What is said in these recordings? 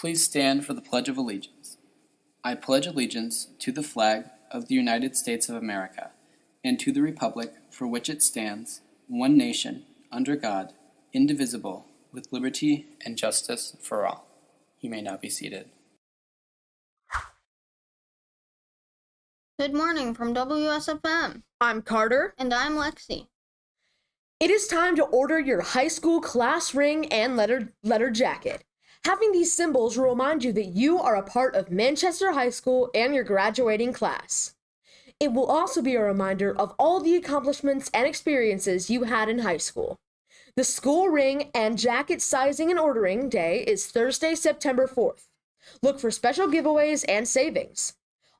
Please stand for the Pledge of Allegiance. I pledge allegiance to the flag of the United States of America and to the republic for which it stands, one nation, under God, indivisible, with liberty and justice for all. You may now be seated. Good morning from WSFM. I'm Carter. And I'm Lexi. It is time to order your high school class ring and letter jacket. Having these symbols will remind you that you are a part of Manchester High School and your graduating class. It will also be a reminder of all the accomplishments and experiences you had in high school. The school ring and jacket sizing and ordering day is Thursday, September 4th. Look for special giveaways and savings.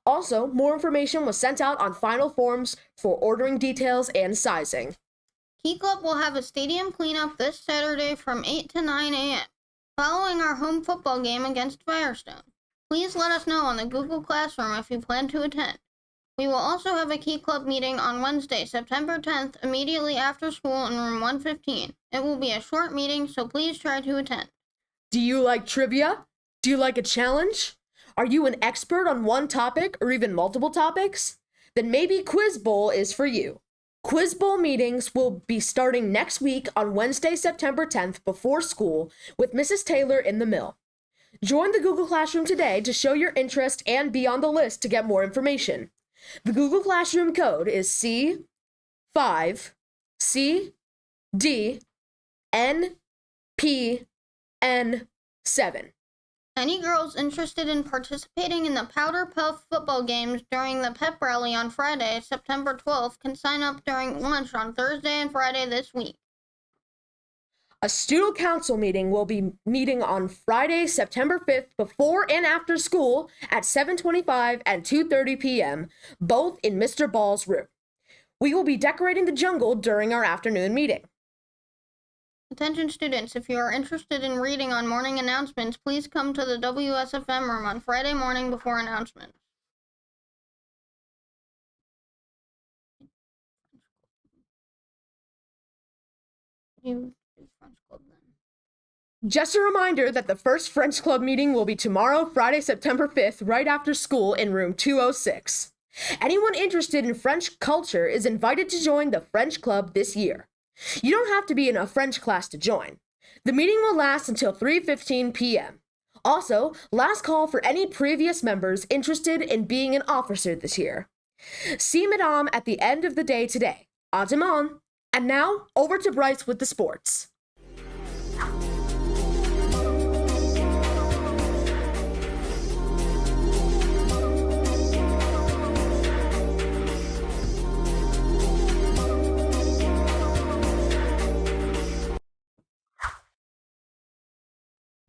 Also, more information was sent out on final forms for ordering details and sizing. Key Club will have a stadium cleanup this Saturday from 8 to 9 a.m. following our home football game against Firestone. Please let us know on the Google Classroom if you plan to attend. We will also have a Key Club meeting on Wednesday, September 10th, immediately after school in room 115. It will be a short meeting, so please try to attend. Do you like trivia? Do you like a challenge? Are you an expert on one topic or even multiple topics? Then maybe Quiz Bowl is for you. Quiz Bowl meetings will be starting next week on Wednesday, September 10th before school with Mrs. Taylor in the mill. Join the Google Classroom today to show your interest and be on the list to get more information. The Google Classroom code is C5CDNPN7. Any girls interested in participating in the Powder Puff football games during the pep rally on Friday, September 12th, can sign up during lunch on Thursday and Friday this week. A student council meeting will be meeting on Friday, September 5th, before and after school at 7:25 and 2:30 p.m., both in Mr. Ball's room. We will be decorating the jungle during our afternoon meeting. Attention students, if you are interested in reading on morning announcements, please come to the WSFM room on Friday morning before announcements. Just a reminder that the first French Club meeting will be tomorrow, Friday, September 5th, right after school in room 206. Anyone interested in French culture is invited to join the French Club this year. You don't have to be in a French class to join. The meeting will last until 3:15 p.m. Also, last call for any previous members interested in being an officer this year. See Madame at the end of the day today. À demain. And now, over to Bryce with the sports.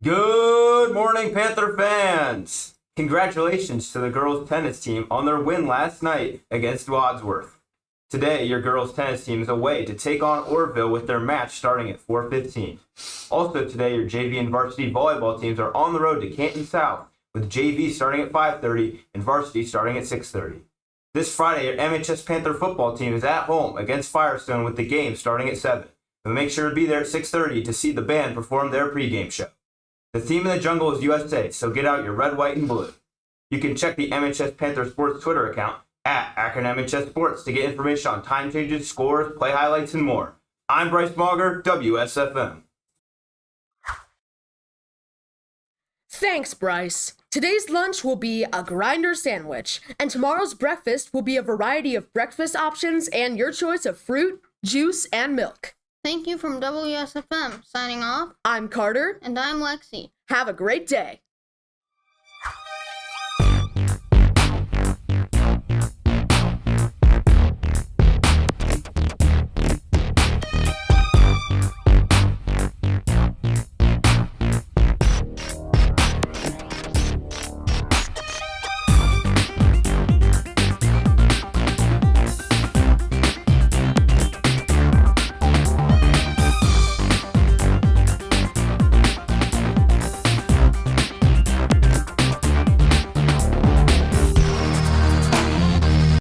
Good morning, Panther fans! Congratulations to the girls' tennis team on their win last night against Wadsworth. Today, your girls' tennis team is away to take on Orville with their match starting at 4:15. Also today, your JV and varsity volleyball teams are on the road to Canton South, with JV starting at 5:30 and varsity starting at 6:30. This Friday, your MHS Panther football team is at home against Firestone with the game starting at 7. But make sure to be there at 6:30 to see the band perform their pregame show. The theme of the jungle is USA, so get out your red, white, and blue. You can check the MHS Panther Sports Twitter account at Akron MHS Sports to get information on time changes, scores, play highlights, and more. I'm Bryce Mauger, WSFM. Thanks, Bryce. Today's lunch will be a grinder sandwich, and tomorrow's breakfast will be a variety of breakfast options and your choice of fruit, juice, and milk. Thank you from WSFM. Signing off. I'm Carter. And I'm Lexi. Have a great day.